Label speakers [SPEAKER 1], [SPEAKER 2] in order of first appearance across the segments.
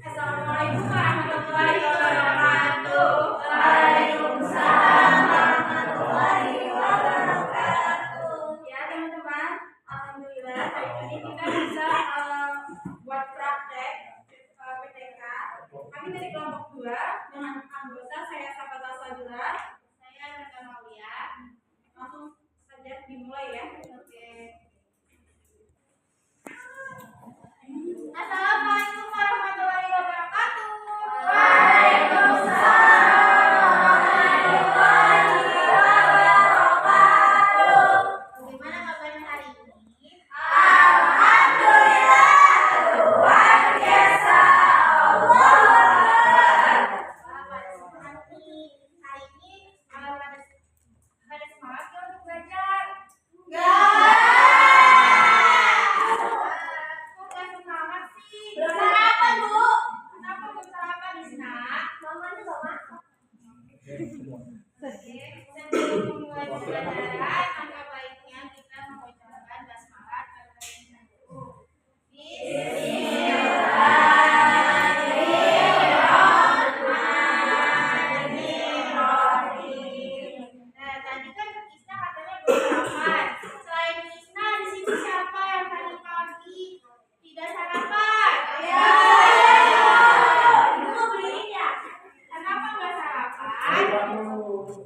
[SPEAKER 1] Assalamualaikum warahmatullahi wabarakatuh. Waalaikumsalam warahmatullahi wabarakatuh. Ya teman-teman, alhamdulillah hari ini kita bisa buat praktek PTK. Kami dari kelompok 2 dengan anggota saya Sapata Sadura, saya Raka Maulia. Langsung saja dimulai ya. Oke. Assalamualaikum warahmatullahi wabarakatuh. Waalaikumsalam warahmatullahi wabarakatuh. Bagaimana kabarnya hari ini? Alhamdulillah, luar biasa. Hari ini pada semangat ya untuk belajar? Enggak. Belum sarapan, Bu. Kenapa belum sarapan, Isna? Mamanya belum masak. Oke, sebelum memulai pembelajaran, maka baiknya kita mengucapkan basmalah terlebih dahulu. Bismillahirrahmanirrahim. Nah, tadi kan Isna katanya belum sarapan. Selain Isna, di sini siapa yang tadi pagi tidak sarapan? Ya. Ibu beliin ya. Kenapa nggak sarapan?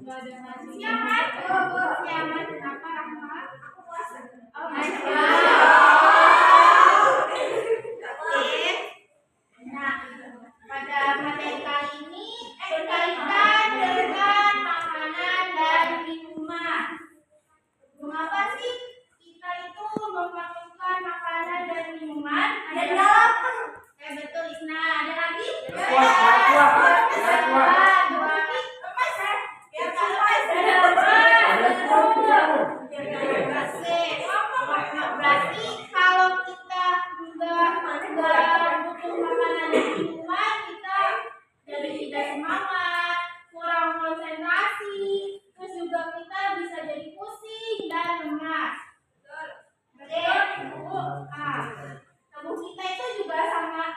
[SPEAKER 1] Nggak ada nasi. Siaman? Siaman. Kenapa Rahmat? Aku puasa. Oh, masya Allah. Oke. Nah, pada materi kali ini berkaitan dengan makanan dan minuman. Mengapa sih kita itu memerlukan makanan dan minuman? Ada lapar. Betul, Isna. Ada lagi? Dua lagi. Lepas ya? Biar nggak lepas. Oke. Berarti kalau kita nggak butuh makanan dan minuman, kita jadi tidak semangat, kurang konsentrasi, terus juga kita bisa jadi pusing dan lemas. Oke, tubuh kita itu juga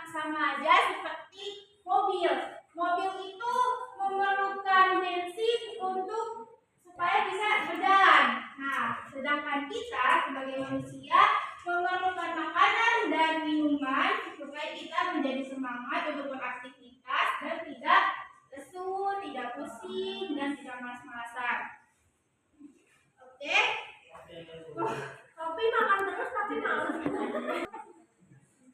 [SPEAKER 1] sama aja seperti mobil. Mobil itu memerlukan bensin supaya bisa berjalan. Nah, sedangkan kita sebagai manusia memerlukan makanan dan minuman supaya kita menjadi semangat untuk beraktivitas dan tidak lesu, tidak pusing, dan tidak malas-malasan. Oke? Kopi makan terus tapi malas.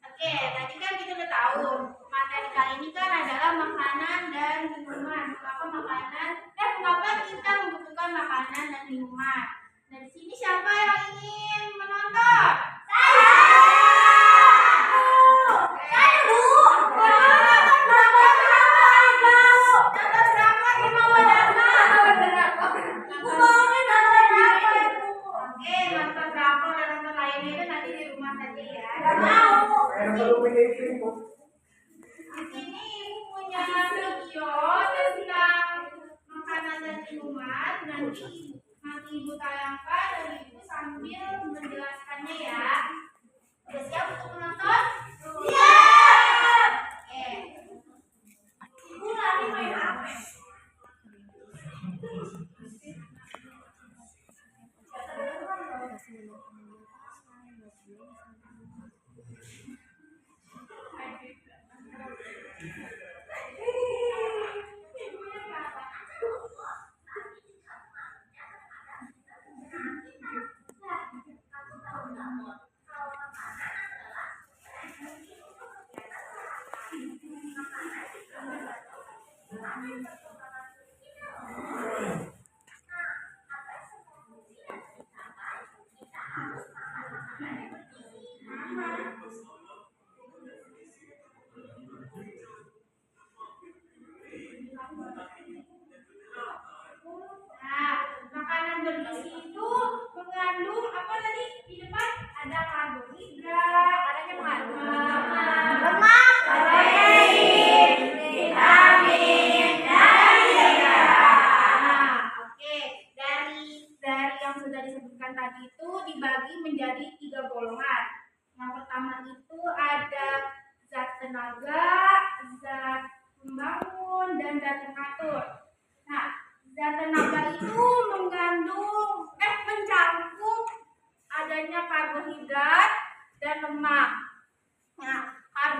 [SPEAKER 1] Oke, tadi kan kita udah tahu materi kali ini kan adalah makanan dan minuman. Mengapa kita membutuhkan makanan dan minuman? Nah, di sini siapa yang ingin menonton? Saya, Bu. Oke, nonton drakor dan nonton lainnya itu nanti di rumah saja ya. Gak mau. Di sini Ibu punya video tentang makanan dan minuman. Nanti Ibu tayangkan dan Ibu sambil menjelaskannya ya. Udah siap untuk menonton? Siap. Oke. Ibu lagi main apa? Nah, makanan bergizi itu mengandung apa tadi di depan? Ada karbohidrat, adanya mengandung lemak, protein, vitamin, dan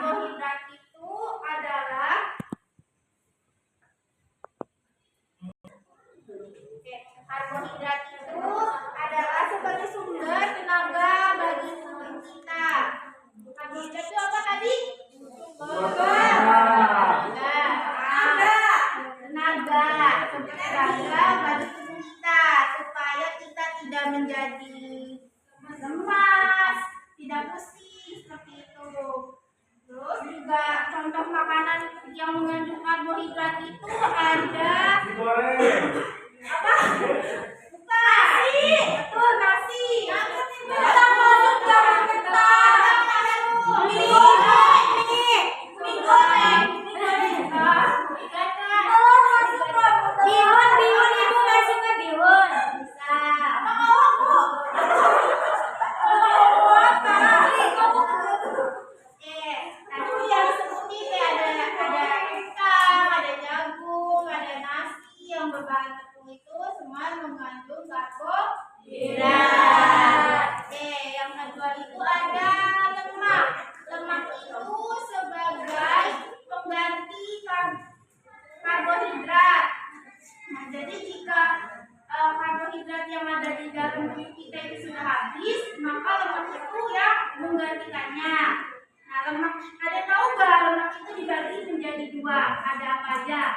[SPEAKER 1] karbohidrat itu adalah karbohidrat itu adalah sebagai sumber tenaga bagi tubuh kita. Karbohidrat itu apa tadi? Tenaga bagi tubuh kita supaya kita tidak menjadi lemas, tidak pusing seperti itu. Terus juga contoh makanan yang mengandung karbohidrat itu ada apa? Nasi, betul nasi. Kita masuk dalam kentang. Mie goreng. Bihun ibu masuk ke bihun. Bisa. Tadi yang seperti ada ikan, ada jagung, ada nasi yang berbahan tepung itu semua mengandung karbohidrat. Yang kedua itu ada lemak. Lemak itu sebagai pengganti karbohidrat. Nah, jadi jika karbohidrat yang ada di dalam tubuh kita itu sudah habis, maka lemak itu yang menggantikannya. Nah, lemak, ada tahu nggak lemak itu dibagi menjadi dua? Ada apa aja?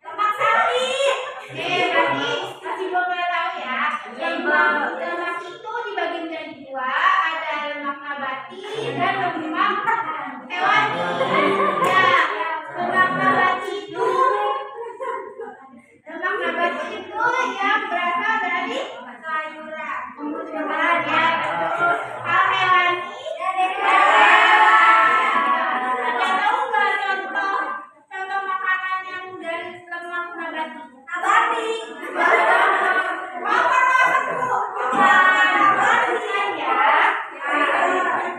[SPEAKER 1] Lemak sapi. Berarti masih belum pernah tahu ya. Lemak itu dibagi menjadi dua. Ada lemak nabati dan lemak hewani. Ya, lemak nabati itu yang berasal dari sayuran. Tumbuh-tumbuhan ya. Kalau hewani dari ada tahu nggak contoh makanan yang dari lemak nabati? Nabati.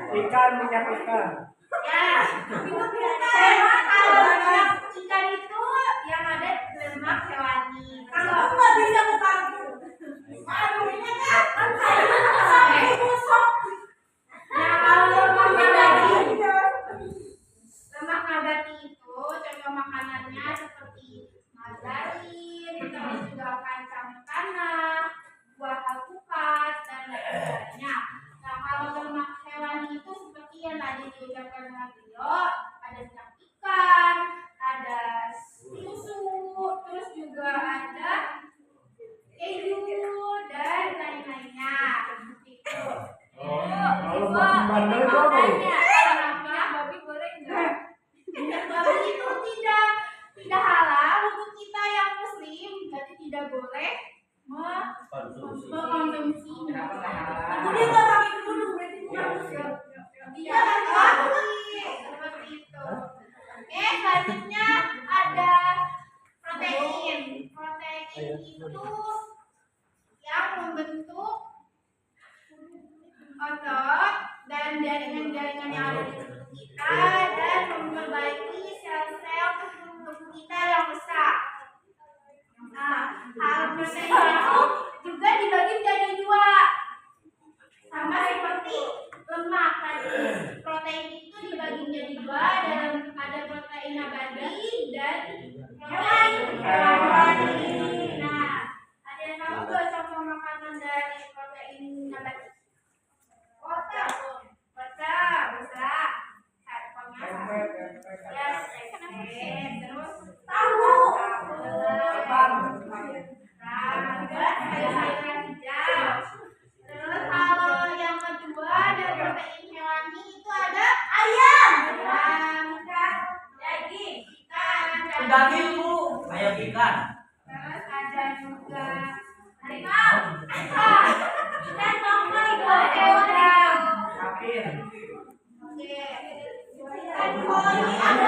[SPEAKER 2] Ikan, minyak ikan.
[SPEAKER 1] Ya, itu kalau lemak ikan itu yang ada lemak hewani. Kalau nggak bisa membantu, aduhnya kan sampai busuk. Nah, kalau lemak nabati itu contoh makanannya seperti margarin, terus juga kacang tanah, buah alpukat dan lain sebagainya. Nah, kalau lemak hewani itu seperti yang tadi diucapkan dengan Rio, ada minyak ikan, ada susu, terus juga ada keju dan lain-lainnya. Itu.
[SPEAKER 2] Kalau makan bandel itu apa?
[SPEAKER 1] Lemaknya babi boleh enggak? Babi itu tidak halal untuk kita yang muslim, jadi tidak boleh mengkonsumsi.
[SPEAKER 3] Kenapa nggak halal?
[SPEAKER 1] Itu dia nggak pakai kerudung, berarti bukan muslim. Dia babi seperti itu. Oke, selanjutnya ada protein. Protein itu yang membentuk otot dan jaringan-jaringan yang ada di tubuh kita dan memperbaiki sel-sel tubuh kita yang rusak. Nah, hal protein itu juga dibagi menjadi dua, sama seperti lemak tadi. Protein itu dibagi menjadi dua, ada protein nabati dan protein hewani. Nah, ada yang tahu nggak contoh makanan dari protein nabati? Bisa. Terus tahu. Sayur-sayuran hijau. Terus kalau yang kedua ada protein hewani itu ada ayam, daging, ikan,
[SPEAKER 3] Daging bu, ayam ikan.
[SPEAKER 1] terus ada juga harimau, dan tongkol
[SPEAKER 3] Sapir.
[SPEAKER 1] Oke. Kalau ini ada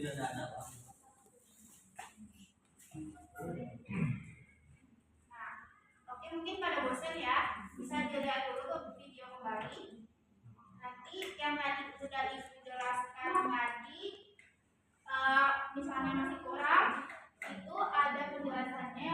[SPEAKER 3] Tidak ada apa.
[SPEAKER 1] Oke, mungkin pada bosan ya, bisa dilihat dulu video kembali. Nanti yang tadi sudah Ibu jelaskan tadi, misalnya masih kurang, itu ada penjelasannya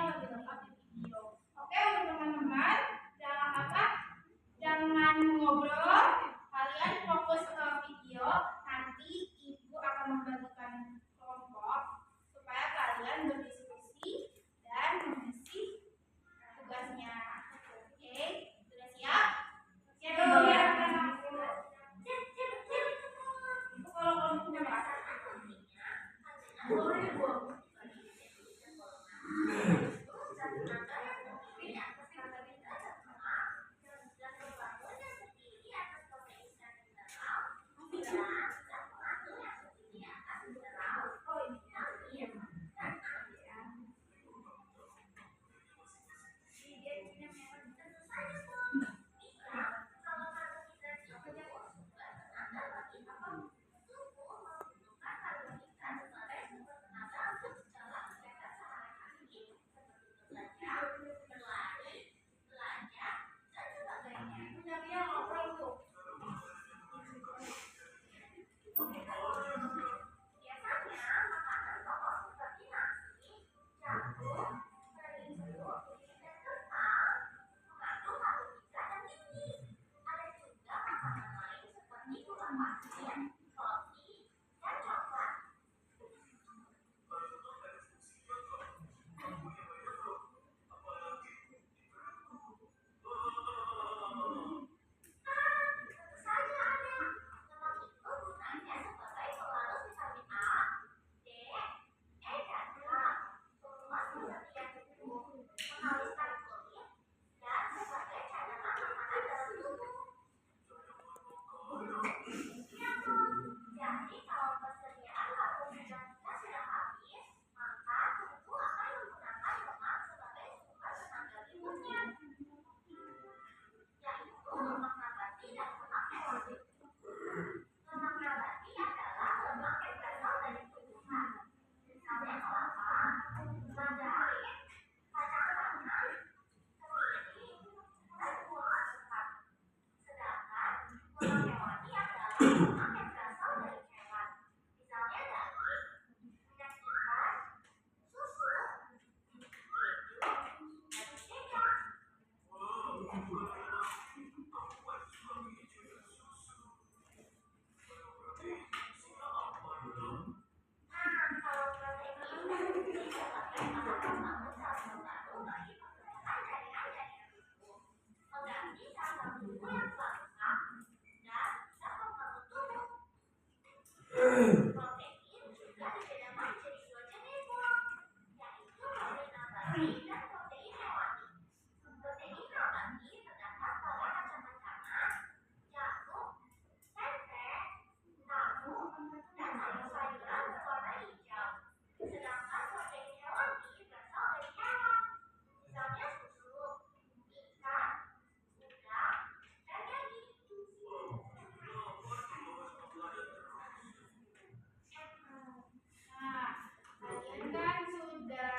[SPEAKER 1] Nah, kalian kan sudah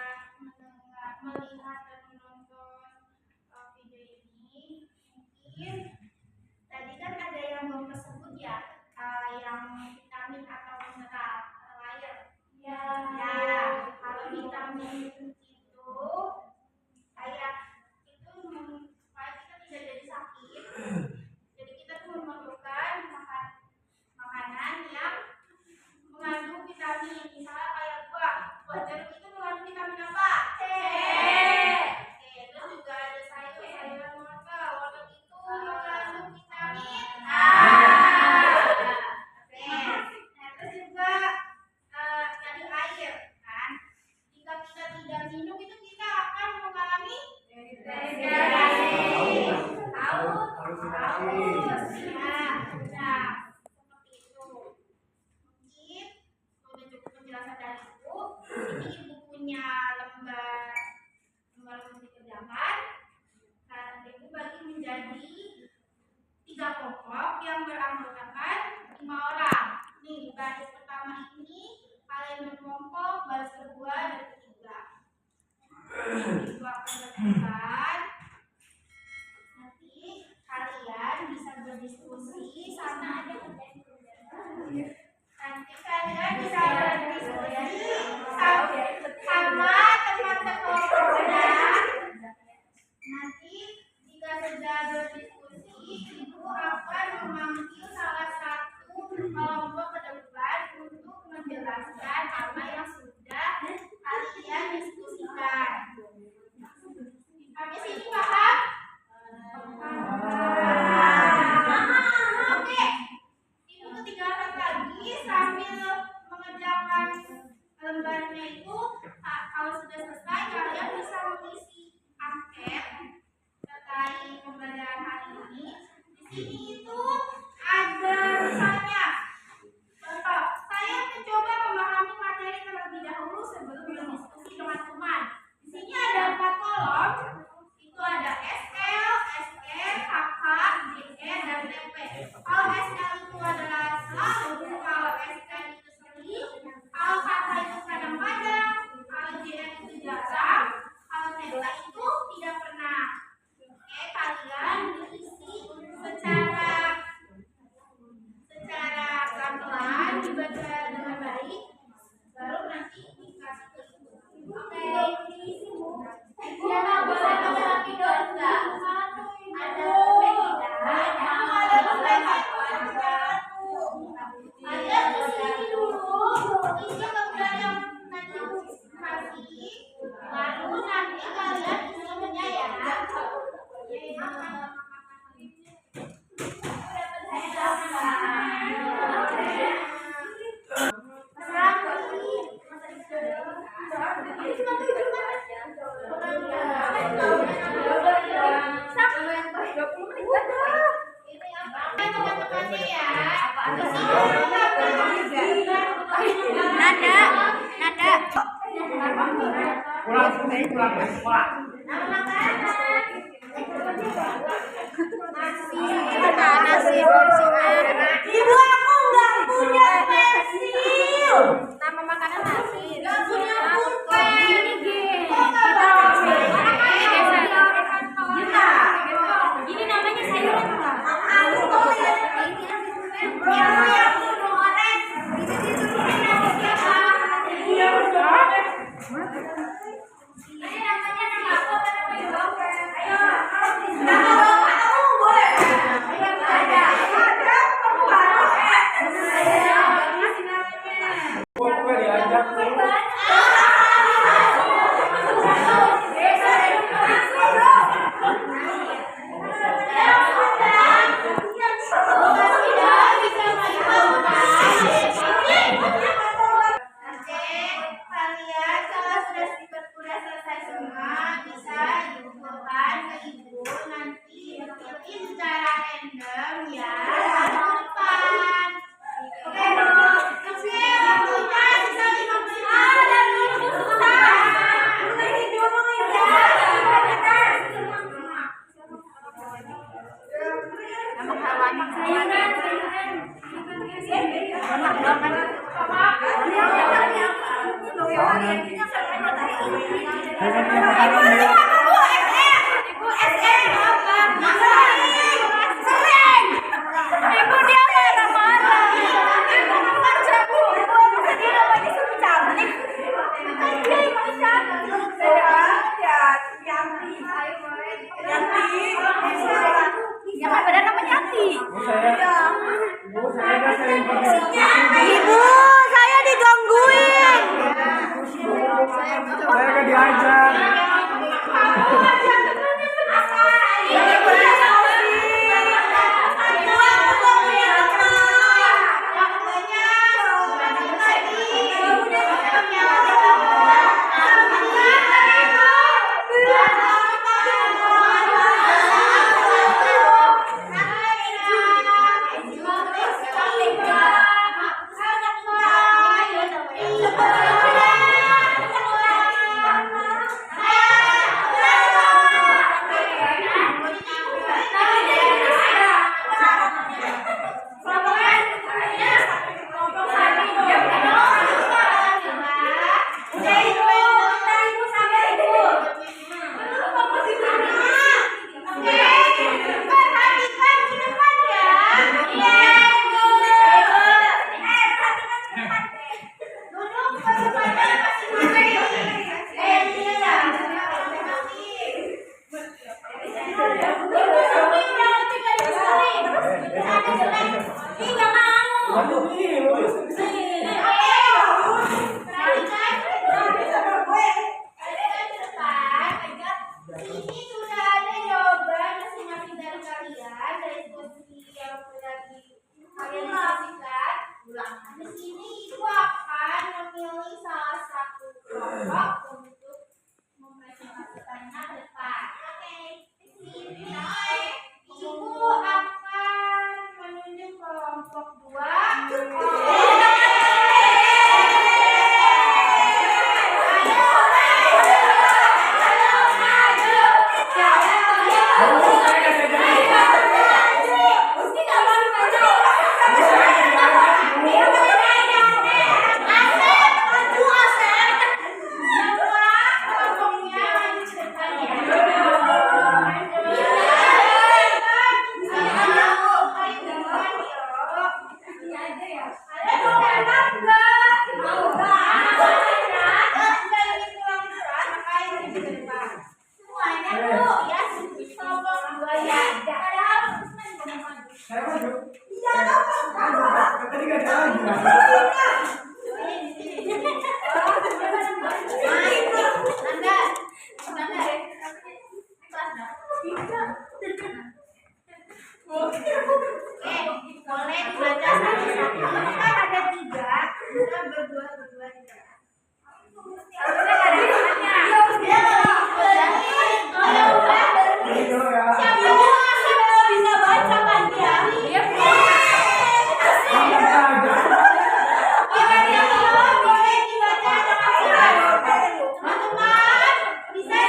[SPEAKER 1] melihat dan menonton video ini. Mungkin tadi kan ada yang belum tersebut ya, yang vitamin atau mineral air. Ya, kalau vitamin itu kayak itu supaya kita tidak jadi sakit. Jadi kita tuh memerlukan makanan yang mengandung vitamin. Misalnya kayak buah jeruk itu mengandung vitamin apa? C. Oke, terus juga ada sayur-sayuran wortel. Wortel itu mengandung vitamin A. Oke, nah terus juga tadi air kan. Jika kita tidak minum itu kita akan mengalami dehidrasi. Haus. Nah, seperti itu. Mungkin udah cukup penjelasan dari Ibu. Ini Ibu punya lembar untuk dikerjakan. Nah, Ibu bagi menjadi 3 kelompok yang beranggotakan 5 orang. Nih, baris pertama ini kalian berkelompok, baris kedua dan ketiga. Ibu akan berpesan. Nanti kalian bisa berdiskusi sama nanti kalian bisa berdiskusi sama teman sekelompoknya. Nanti jika sudah berdiskusi, Ibu akan memanggil salah satu kelompok ke depan untuk menjelaskan apa yang sudah kalian diskusikan. Sampai sini paham? Oke. Ibu tinggalkan lagi sambil mengerjakan lembarnya itu. Kalau sudah selesai, kalian bisa mengisi angket terkait pembelajaran hari ini. Di sini itu ada misalnya contoh, saya mencoba memahami materi terlebih dahulu sebelum berdiskusi dengan teman. Di sini ada 4 kolom. Itu ada SL, SE, KK, JE, dan TP. Kalau SL itu adalah selalu, kalau SK itu sering, kalau KK itu kadang-kadang, kalau JE itu jarang, kalau TP itu tidak pernah. Oke, kalian diisi secara pelan-pelan, dibaca dengan baik, baru nanti dikasih ke Ibu. Oke. Iya, boleh lagi dosa. Ada kalian kesini dulu, isi lembar yang nanti Ibu kasih, baru nanti kalian isinya ya. Ibu, aku nggak punya pensil. Nama makanan nasi. Nggak punya pulpen. Ini namanya sayuran apa? Aku tahu ya. Ibu yang suruh orek. Ayo.
[SPEAKER 2] Jangan dia makanan ya.
[SPEAKER 1] Ibu SM apa? Sering. Ibu dia marah-marah. Ibu kerja bu. Dia lagi suruh cantik. Dia mau cantik. Jangan beda nama Yanti.
[SPEAKER 2] Ibu saya sering pakai.
[SPEAKER 1] Ibu, saya digangguin.
[SPEAKER 2] Saya nggak diajak.
[SPEAKER 1] Ini sudah ada jawaban masing-masing dari kalian dari posisi yang sudah kalian diskusikan. Di sini ibu akan memilih salah satu kelompok untuk mempresentasikannya ke depan. Oke, di sini ibu akan menunjuk kelompok 2. Boleh dibaca satu-satu. Kan ada 3, kita berdua-berdua aja. Harusnya ada temannya. Siapa yang bisa baca kan dia? Dia boleh dibaca teman-teman. Bisa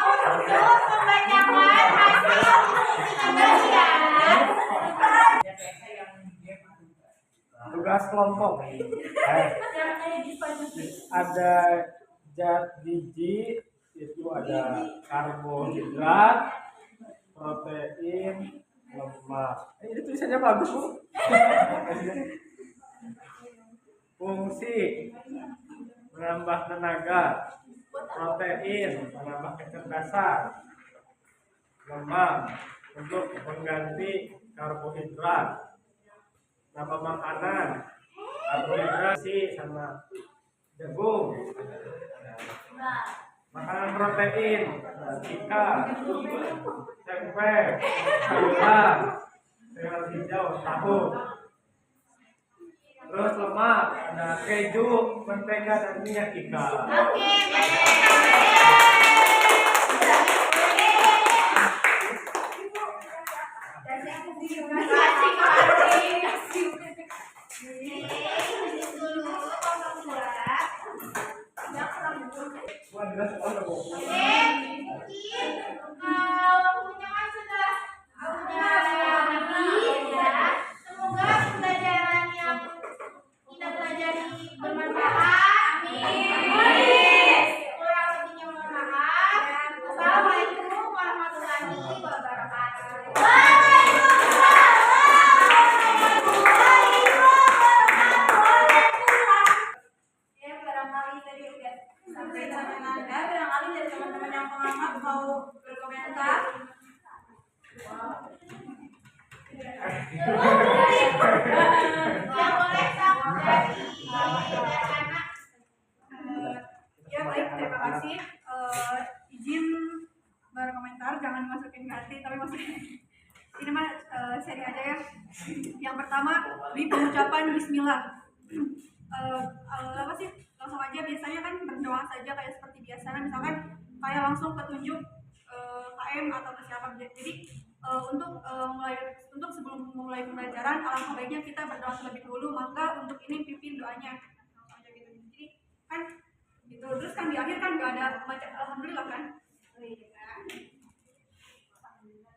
[SPEAKER 1] untuk membacakan hasil pembelajaran.
[SPEAKER 2] Tugas kelompok. Ada zat gizi, itu ada karbohidrat, protein, lemak. Ini tulisannya bagus bu. Fungsi menambah tenaga, protein menambah kecerdasan, lemak untuk mengganti karbohidrat. Nama makanan karbohidrat sih sama jagung. Makanan protein ikan, tempe, sayuran, sayuran hijau, tahu. Terus lemak ada keju, mentega dan minyak ikan.
[SPEAKER 1] Semoga pembelajaran yang kita pelajari bermanfaat. Amin. penjelasan Anda. Barangkali dari teman-teman yang pengamat mau berkomentar. Yang boleh sama dari anak. Ya baik, terima kasih. Izin berkomentar, jangan masukin ke hati, tapi masukin ini mah seri aja ya. Yang pertama di pengucapan Bismillah. Apa sih, langsung aja biasanya kan berdoa saja kayak seperti biasa. Nah, misalkan kayak langsung petunjuk KM atau ke siapa. Jadi untuk sebelum mulai pembelajaran alangkah baiknya kita berdoa terlebih dahulu. Maka untuk ini pimpin doanya langsung aja gitu. Jadi kan gitu, terus kan di akhir kan nggak ada baca alhamdulillah kan.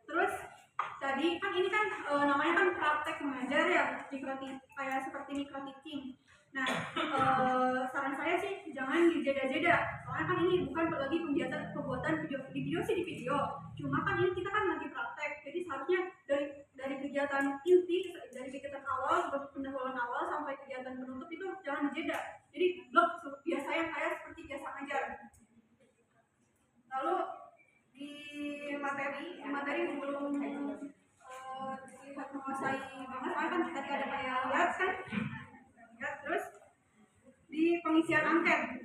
[SPEAKER 1] Terus tadi kan ini kan namanya kan praktek mengajar ya, kayak seperti micro teaching. Nah, saran saya sih jangan dijeda-jeda. Soalnya kan ini bukan lagi pembuatan video sih di video. Cuma kan ini kita kan lagi praktek. Jadi seharusnya dari kegiatan inti, dari kegiatan awal, pendahuluan awal sampai kegiatan penutup itu jangan dijeda. Jadi blok biasa yang kayak seperti biasa ngajar. Lalu di materi belum lihat menguasai banget, soalnya kan tadi ada kayak lihat kan. Terus di pengisian angket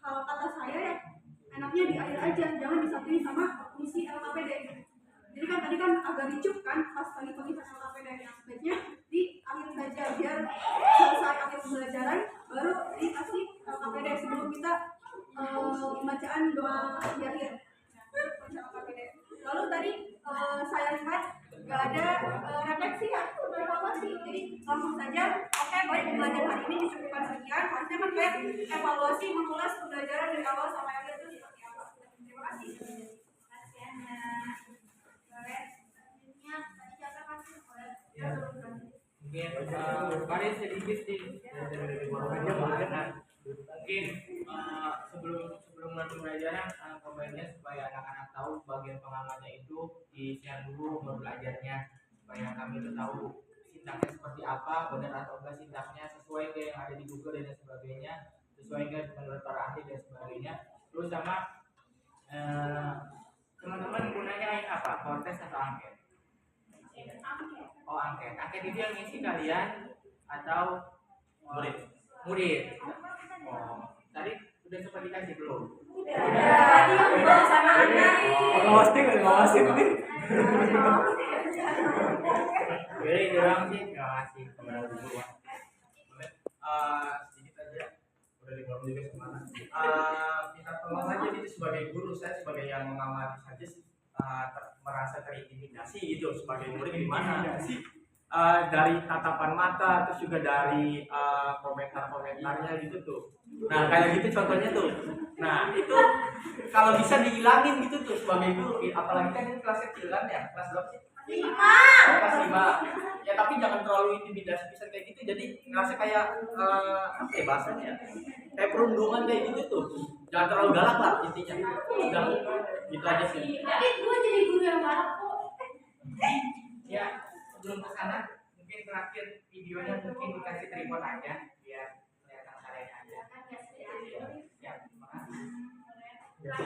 [SPEAKER 1] kalau kata saya ya enaknya di akhir aja, jangan disatuin sama isi LKPD. Jadi kan tadi kan agak ricuh kan pas lagi pengisian LKPD, yang sebaiknya di akhir saja biar selesai akhir pembelajaran baru dikasih LKPD sebelum kita pembacaan doa di akhir LKPD. Lalu tadi saya lihat nggak ada refleksi ya, evaluasi. Jadi langsung saja, oke, baik, pembelajaran hari ini dicukupkan sekian. Harusnya kan kayak evaluasi mengulas pembelajaran dari awal sampai akhir itu seperti apa. Terima kasih. Kasih anak. Selanjutnya tadi siapa kasih?
[SPEAKER 3] Mungkin mari sedikit sih mungkin sebelum mulai pembelajaran pembelajarannya supaya anak-anak tahu bagian pengamatnya itu di share dulu belajarnya supaya kami itu tahu sintaksnya seperti apa, benar atau enggak sintaksnya sesuai dengan yang ada di Google dan sebagainya, sesuai dengan menurut para ahli dan sebagainya. Terus sama teman-teman gunanya ini apa? Kontes atau angket? Oh, angket. Angket itu yang ngisi kalian atau murid? Oh, tadi udah sempat dikasih belum?
[SPEAKER 1] Tadi yang sama anak.
[SPEAKER 2] Ngawasin nih.
[SPEAKER 3] Jadi orang sih ngasih kepada guru.
[SPEAKER 4] Sedikit aja udah dibilang juga sama anak. Kita tolong aja gitu sebagai guru, saya sebagai yang mengamati saja merasa terintimidasi gitu sebagai murid gimana sih? Dari tatapan mata, terus juga dari komentar-komentarnya gitu tuh. Nah kayak gitu contohnya tuh. Nah itu kalau bisa dihilangin gitu tuh sebagai guru, apalagi kan ini kelas kecil kan ya, kelas berapa sih? 5. Kelas 5. Ya tapi jangan terlalu intimidasi bisa kayak gitu, jadi ngerasa kayak apa ya bahasanya? Kayak perundungan kayak gitu tuh. Jangan terlalu galak lah intinya. Udah gitu aja sih.
[SPEAKER 1] Tapi gue jadi guru yang galak kok.
[SPEAKER 3] Ya sebelum kesana mungkin terakhir videonya mungkin dikasih tripod aja biar kelihatan karyanya aja. Ya, terima kasih.
[SPEAKER 1] Ya,